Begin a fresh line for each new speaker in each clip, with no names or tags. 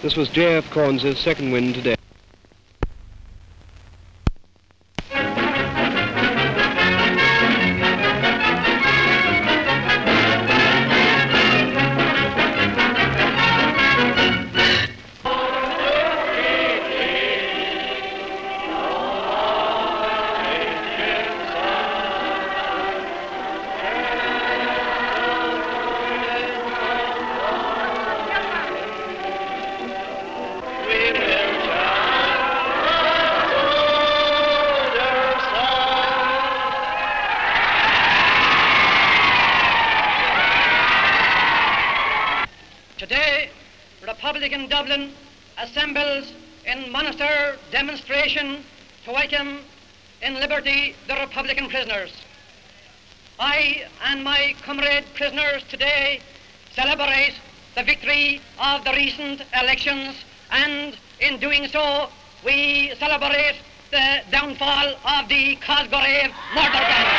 This was J.F. Corns' second win today.
Today, Republican Dublin assembles in Monastir demonstration to welcome in liberty the Republican prisoners. I and my comrade prisoners today celebrate the victory of the recent elections, and in doing so, we celebrate the downfall of the Cosgrave murder gang.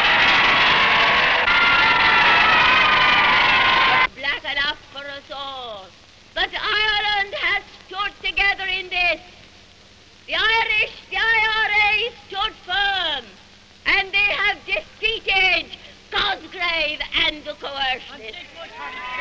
Black enough for us all. But Ireland has stood together in this. The Irish, the IRA stood firm, and they have defeated Cosgrave and the coercionists.